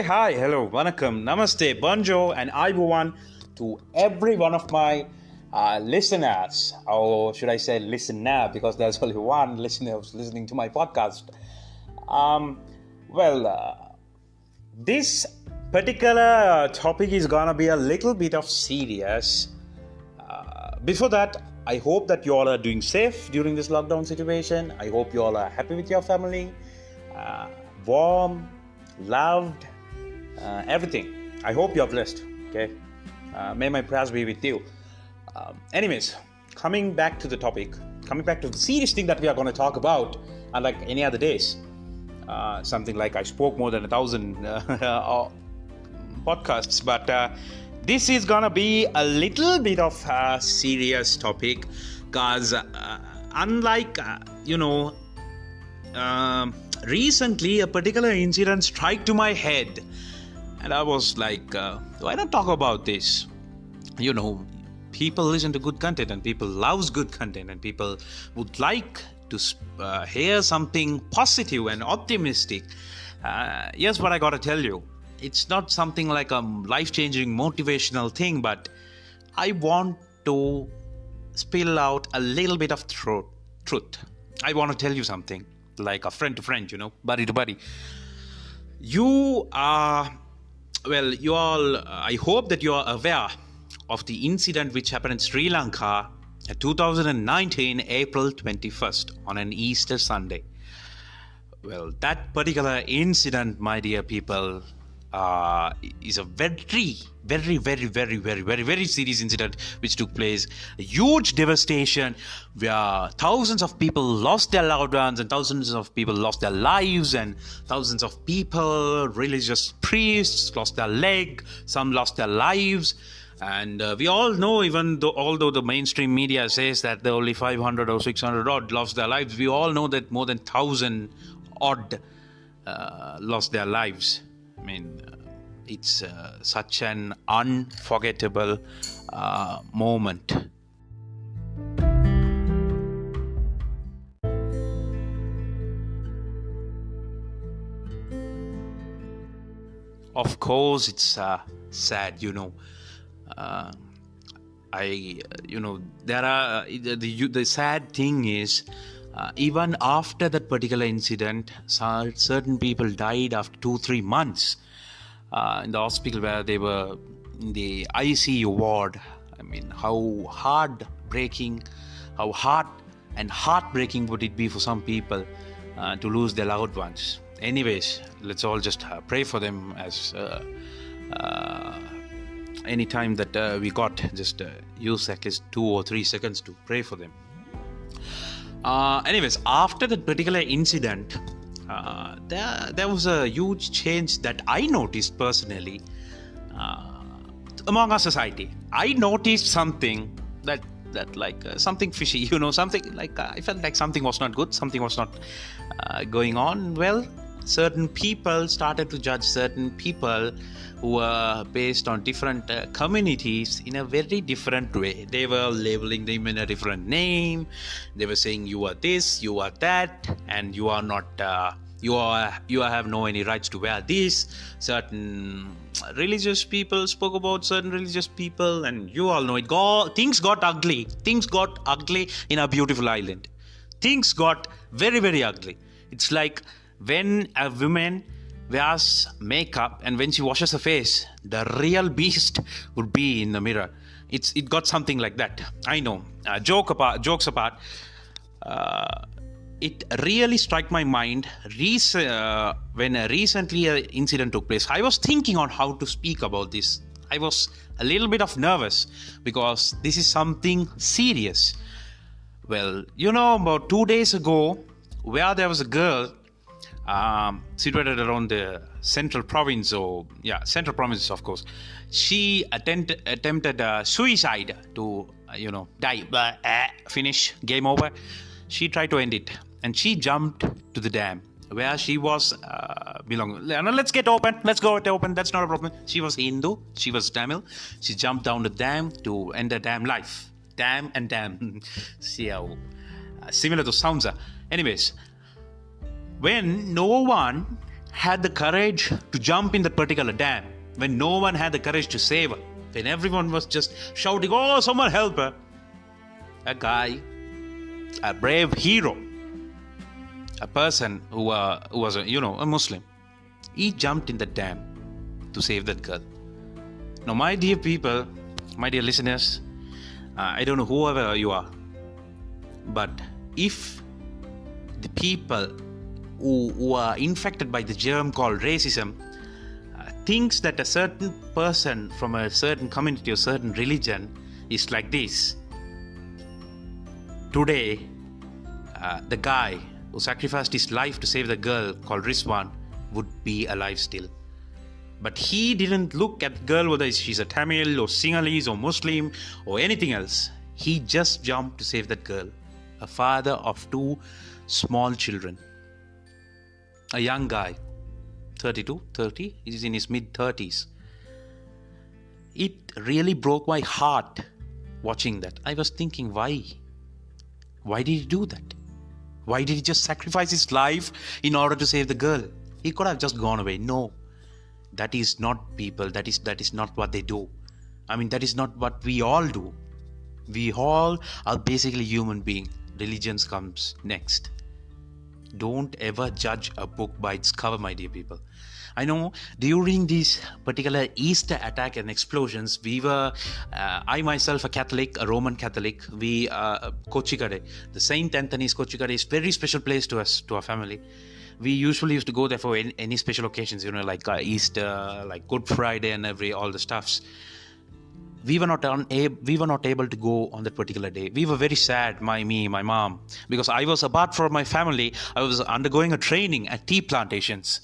hi, hello, vanakkam, namaste, bonjour, and aibuwan to every one of my listeners. Or should I say listener, because there's only one listener who's listening to my podcast. Um, well, this particular topic is gonna be a little bit of serious. Before that, I hope that you all are doing safe during this lockdown situation. I hope you all are happy with your family, uh, warm, loved, everything. I hope you're blessed. Okay, may my prayers be with you. Anyways, coming back to the topic, coming back to the serious thing that we are going to talk about, unlike any other days. Something like I spoke more than 1,000 podcasts, but this is gonna be a little bit of a serious topic, because unlike recently a particular incident struck to my head, and I was like, why not talk about this? People listen to good content, and people loves good content, and people would like to hear something positive and optimistic. Here's what I gotta tell you. It's not something like a life-changing motivational thing, but I want to spill out a little bit of truth. I want to tell you something, like a friend to friend, buddy to buddy. You all, I hope that you are aware of the incident which happened in Sri Lanka 2019, April 21st, on an Easter Sunday. Well, that particular incident, my dear people, is a very, very, very, very, very, very, very serious incident which took place. A huge devastation where thousands of people lost their loved ones, and thousands of people lost their lives, and thousands of people, religious priests, lost their leg, some lost their lives. And we all know, although the mainstream media says that there only 500 or 600 odd lost their lives, we all know that more than 1,000 odd lost their lives. I mean, it's such an unforgettable moment. Of course, it's sad, there are the sad thing is, even after that particular incident, certain people died after 2-3 months in the hospital where they were in the ICU ward. I mean, how heartbreaking would it be for some people to lose their loved ones. Anyways, let's all just pray for them, as any time that we got, just use at least 2 or 3 seconds to pray for them. Anyways, after that particular incident, there was a huge change that I noticed personally among our society. I noticed something that like something fishy, something like I felt like something was not good, something was not going on well. Certain people started to judge certain people who were based on different communities in a very different way. They were labeling them in a different name. They were saying, you are this, you are that, and you are not, you have no any rights to wear this. Certain religious people spoke about certain religious people, and you all know it. Things got ugly. Things got ugly in our beautiful island. Things got very, very ugly. It's like when a woman wears makeup and when she washes her face, the real beast would be in the mirror. It got something like that. I know. Jokes apart, it really struck my mind when recently an incident took place. I was thinking on how to speak about this. I was a little bit of nervous because this is something serious. Well, about 2 days ago, where there was a girl situated around the central province, of course. She attempted suicide to, die, finish, game over. She tried to end it, and she jumped to the dam where she was belonging. Let's go open. That's not a problem. She was Hindu. She was Tamil. She jumped down the dam to end her damn life. Dam and dam. See how similar those sounds are. Anyways, when no one had the courage to jump in that particular dam when no one had the courage to save her, when everyone was just shouting, "Oh, someone help her." A guy, a brave hero, a person who was a Muslim, he jumped in the dam to save that girl. Now, my dear people, my dear listeners, I don't know whoever you are, but if the people who are infected by the germ called racism thinks that a certain person from a certain community or certain religion is like this, today the guy who sacrificed his life to save the girl called Rizwan would be alive still. But he didn't look at the girl whether she's a Tamil or Sinhalese or Muslim or anything else. He just jumped to save that girl, a father of 2 small children, a young guy, 32, 30, he's in his mid-30s. It really broke my heart watching that. I was thinking, why? Why did he do that? Why did he just sacrifice his life in order to save the girl? He could have just gone away. No, that is not people. That is not what they do. I mean, that is not what we all do. We all are basically human beings. Religions comes next. Don't ever judge a book by its cover, my dear people. I know during these particular Easter attack and explosions, we were, I myself a Catholic, a Roman Catholic, we, Kochikade, the Saint Anthony's Kochikade is very special place to us, to our family. We usually used to go there for any special occasions, like Easter, like Good Friday and all the stuffs. We were not able to go on that particular day. We were very sad, my mom, because I was, apart from my family, I was undergoing a training at tea plantations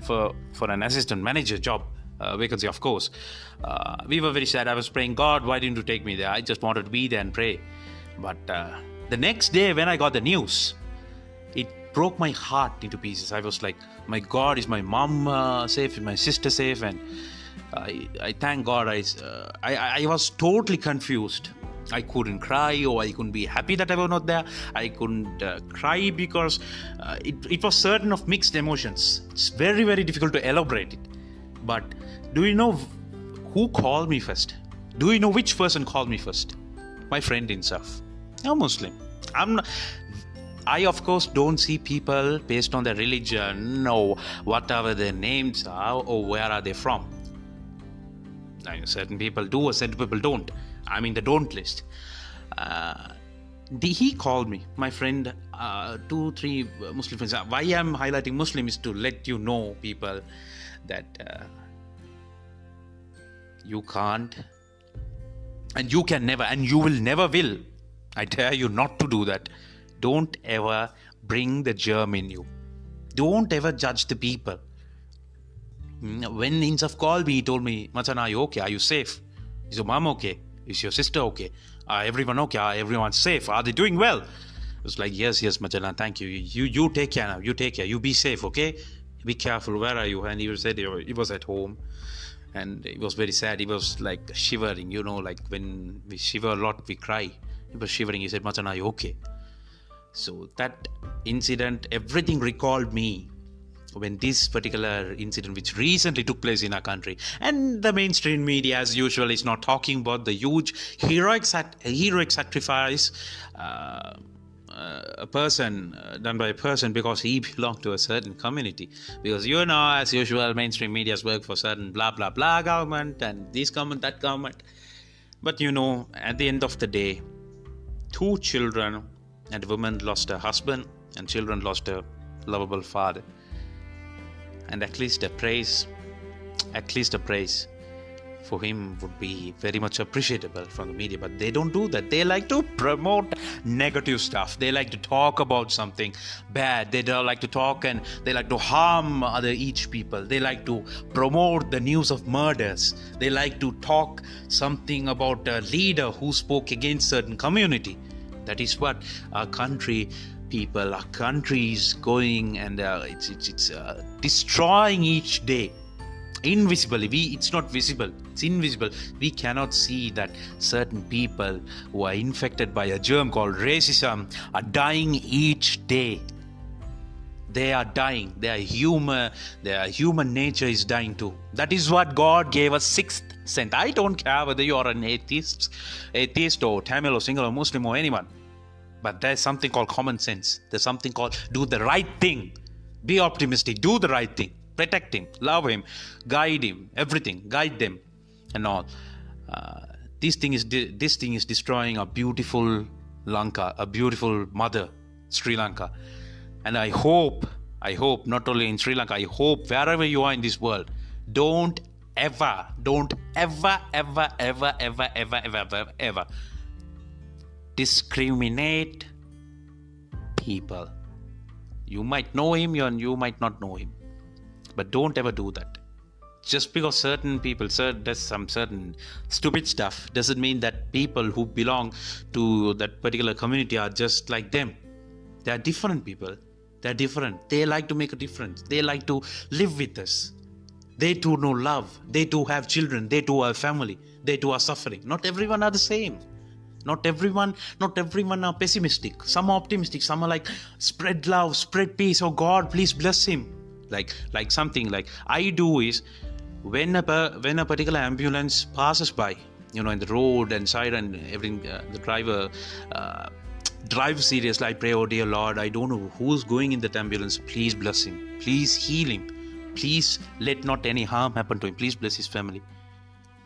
for an assistant manager job, vacancy, of course. We were very sad. I was praying, God, why didn't you take me there? I just wanted to be there and pray. But the next day when I got the news, it broke my heart into pieces. I was like, my God, is my mom safe? Is my sister safe? And I thank God. I was totally confused. I couldn't cry, or I couldn't be happy that I was not there. I couldn't cry because it was certain of mixed emotions. It's very, very difficult to elaborate it. But do you know who called me first? Do you know which person called me first? My friend himself. A Muslim. I, of course, don't see people based on their religion or whatever their names are or where are they from. Certain people do or certain people don't. I mean the don't list. He called me, my friend, 2-3 Muslim friends. Why I'm highlighting Muslim is to let you know, people, that you can't and you can never and you will never will. I dare you not to do that. Don't ever bring the germ in you. Don't ever judge the people. When Insaf called me, he told me, Machan, are you okay? Are you safe? Is your mom okay? Is your sister okay? Are everyone okay? Are everyone safe? Are they doing well? I was like, yes, Machan, thank you. You take care now. You take care. You be safe, okay? Be careful. Where are you? And he said he was at home. And it was very sad. He was like shivering, like when we shiver a lot, we cry. He was shivering. He said, Machan, are you okay? So that incident, everything recalled me when this particular incident which recently took place in our country, and the mainstream media as usual is not talking about the huge heroic sacrifice a person done by a person because he belonged to a certain community, because as usual mainstream medias work for certain blah blah blah government and this government, that government. But at the end of the day, 2 children and a woman lost her husband and children lost a lovable father. And at least a praise for him would be very much appreciable from the media. But they don't do that. They like to promote negative stuff. They like to talk about something bad. They don't like to talk and they like to harm each people. They like to promote the news of murders. They like to talk something about a leader who spoke against certain community. That is what our country people, our country is going, and it's destroying each day. Invisibly, it's not visible, it's invisible. We cannot see that certain people who are infected by a germ called racism are dying each day. They are dying. Their human nature is dying too. That is what God gave us sixth sense. I don't care whether you are an atheist or Tamil or single or Muslim or anyone. But there's something called common sense. There's something called do the right thing. Be optimistic. Do the right thing. Protect him. Love him. Guide him. Everything. Guide them and all. This thing is destroying a beautiful Lanka, a beautiful mother, Sri Lanka. And I hope, not only in Sri Lanka, I hope wherever you are in this world, don't ever discriminate people. You might know him and you might not know him, but don't ever do that. Just because certain people does some certain stupid stuff doesn't mean that people who belong to that particular community are just like them. They are different people. They're different. They like to make a difference. They like to live with us. They too know love. They too have children. They too have family. They too are suffering. Not everyone are the same. Not everyone are pessimistic. Some are optimistic. Some are like, spread love, spread peace. Oh God, please bless him. Like something like I do is when a particular ambulance passes by, in the road and siren, everything, the driver drive seriously. I pray, oh dear Lord, I don't know who's going in that ambulance. Please bless him. Please heal him. Please let not any harm happen to him. Please bless his family.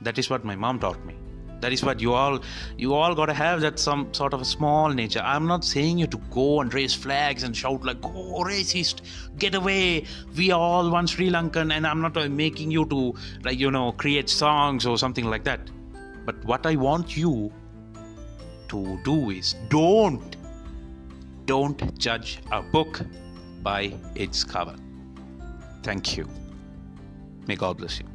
That is what my mom taught me. That is what you all got to have, that some sort of a small nature. I'm not saying you to go and raise flags and shout like, oh, racist, get away. We are all one Sri Lankan. And I'm not making you to create songs or something like that. But what I want you to do is don't judge a book by its cover. Thank you. May God bless you.